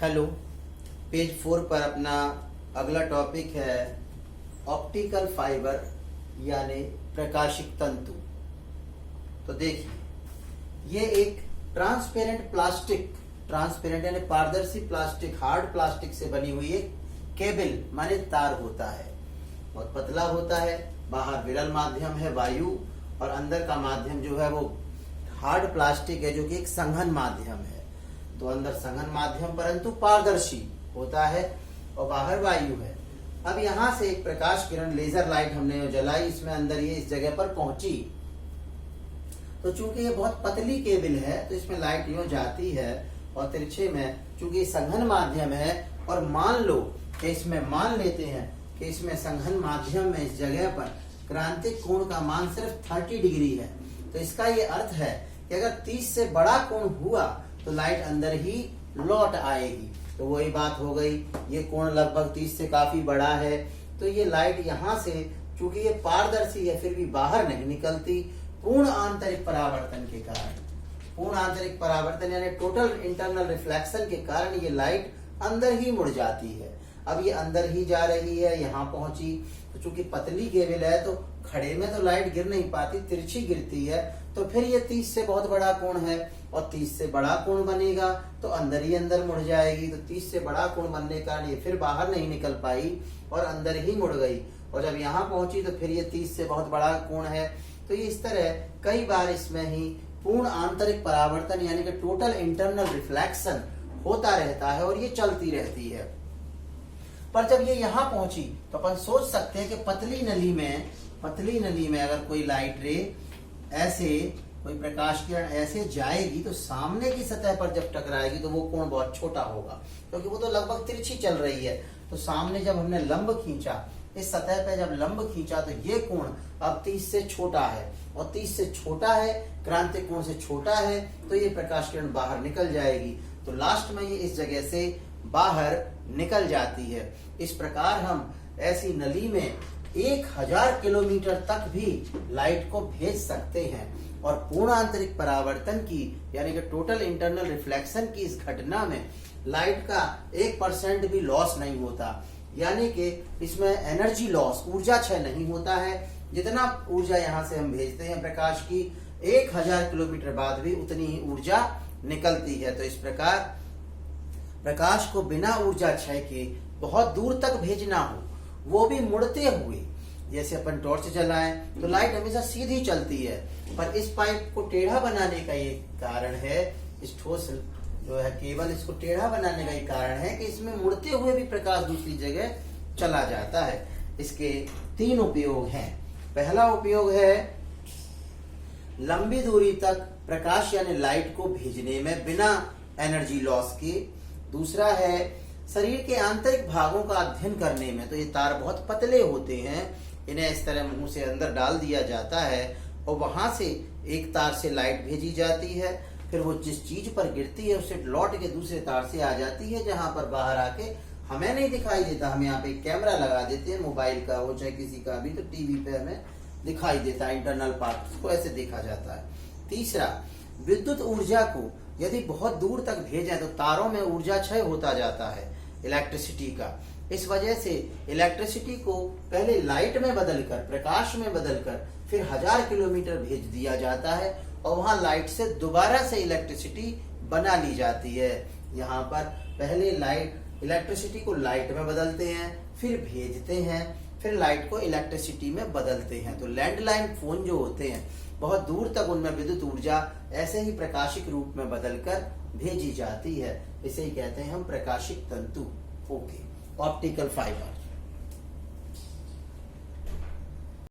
Hello. Page 4 पर अपना अगला टॉपिक है ऑप्टिकल फाइबर यानी प्रकाशिक तंतु। तो देखिए, ये एक ट्रांसपेरेंट यानी पारदर्शी प्लास्टिक, हार्ड प्लास्टिक से बनी हुई एक केबल माने तार होता है। बहुत पतला होता है, बाहर विरल माध्यम है वायु, और अंदर का माध्यम जो है वो हार्ड प्लास्टिक है जो कि एक संघन माध्यम है। तो अंदर संघन माध्यम परंतु पारदर्शी होता है और बाहर वायु है। अब यहां से एक प्रकाश किरण लेजर लाइट हमने जलाई, इसमें अंदर ये इस जगह पर पहुंची। तो चूंकि ये बहुत पतली केबल है तो इसमें लाइट यूं जाती है और तिरछे में, चूंकि संघन माध्यम है, और मान लो कि इसमें मान लेते हैं कि इसमें संघन माध्यम में इस जगह पर क्रांतिक कोण का मान सिर्फ 30 डिग्री है। तो इसका ये अर्थ है कि अगर 30 से बड़ा कोण हुआ तो लाइट अंदर ही लौट आएगी। तो वही बात हो गई, ये कोण लगभग 30 से काफी बड़ा है, तो ये लाइट यहाँ से, चूंकि ये पारदर्शी है फिर भी बाहर नहीं निकलती, पूर्ण आंतरिक परावर्तन के कारण, पूर्ण आंतरिक परावर्तन यानी टोटल इंटरनल रिफ्लेक्शन के कारण ये लाइट अंदर ही मुड़ जाती है। अब ये अंदर ही जा रही है, यहाँ पहुंची। तो चूंकि पतली केबल है तो खड़े में तो लाइट गिर नहीं पाती, तिरछी गिरती है। तो फिर ये 30 से बहुत बड़ा कोण है और 30 से बड़ा कोण बनेगा तो अंदर ही अंदर मुड़ जाएगी। तो 30 से बड़ा कोण बनने के कारण ये फिर बाहर नहीं निकल पाई और अंदर ही मुड़ गई। और जब यहाँ पहुंची तो फिर ये 30 से बहुत बड़ा कोण है। तो ये इस तरह कई बार इसमें ही पूर्ण आंतरिक परावर्तन यानी कि टोटल इंटरनल रिफ्लेक्शन होता रहता है और ये चलती रहती है। पर जब ये यहाँ पहुंची तो अपन सोच सकते हैं कि पतली नली में अगर कोई लाइट रे ऐसे, कोई प्रकाश किरण ऐसे जाएगी तो सामने की सतह पर जब टकराएगी तो वो कोण बहुत छोटा होगा, क्योंकि वो तो लगभग तिरछी चल रही है। तो सामने जब हमने लंब खींचा, इस सतह पे जब लंब खींचा तो ये कोण अब 30 से छोटा है, और 30 से छोटा है, क्रांतिक कोण से छोटा है, तो ये प्रकाश किरण बाहर निकल जाएगी। तो लास्ट में ये इस जगह से बाहर निकल जाती है। इस प्रकार हम ऐसी नली में 1000 किलोमीटर तक भी लाइट को भेज सकते हैं, और पूर्ण आंतरिक परावर्तन की यानी कि टोटल इंटरनल रिफ्लेक्शन की इस घटना में लाइट का 1% भी लॉस नहीं होता, यानी कि इसमें एनर्जी लॉस, ऊर्जा क्षय नहीं होता है। जितना ऊर्जा यहाँ से हम भेजते हैं प्रकाश की, 1000 किलोमीटर बाद भी उतनी ही ऊर्जा निकलती है। तो इस प्रकार प्रकाश को बिना ऊर्जा क्षय के बहुत दूर तक भेजना हो, वो भी मुड़ते हुए, जैसे अपन टॉर्च जलाएं तो लाइट हमेशा सीधी चलती है, पर इस पाइप को टेढ़ा बनाने का ये कारण है, इस ठोस जो है केबल, इसको टेढ़ा बनाने का ये कारण है कि इसमें मुड़ते हुए भी प्रकाश दूसरी जगह चला जाता है। इसके 3 उपयोग हैं। पहला उपयोग है लंबी दूरी तक प्रकाश यानी लाइट को भेजने में बिना एनर्जी लॉस के। दूसरा है शरीर के आंतरिक भागों का अध्ययन करने में। तो ये तार बहुत पतले होते हैं, इन्हें इस तरह मुंह से अंदर डाल दिया जाता है और वहां से एक तार से लाइट भेजी जाती है, फिर वो जिस चीज पर गिरती है उससे लौट के दूसरे तार से आ जाती है, जहां पर बाहर आके हमें नहीं दिखाई देता। हम यहाँ पे एक कैमरा लगा देते हैं, मोबाइल का हो चाहे किसी का भी, तो टीवी पे हमें दिखाई देता है, इंटरनल पार्ट को ऐसे देखा जाता है। तीसरा, विद्युत ऊर्जा को यदि बहुत दूर तक भेजें तो तारों में ऊर्जा क्षय होता जाता है इलेक्ट्रिसिटी का। इस वजह से इलेक्ट्रिसिटी को पहले लाइट में बदलकर, प्रकाश में बदलकर, फिर 1000 किलोमीटर भेज दिया जाता है और वहां लाइट से दोबारा से इलेक्ट्रिसिटी बना ली जाती है। यहाँ पर पहले इलेक्ट्रिसिटी को लाइट में बदलते हैं, फिर भेजते हैं, फिर लाइट को इलेक्ट्रिसिटी में बदलते हैं। तो लैंडलाइन फोन जो होते हैं बहुत दूर तक उनमें विद्युत ऊर्जा ऐसे ही प्रकाशिक रूप में बदलकर भेजी जाती है। इसे ही कहते हैं हम प्रकाशिक तंतु। Okay, optical fibre.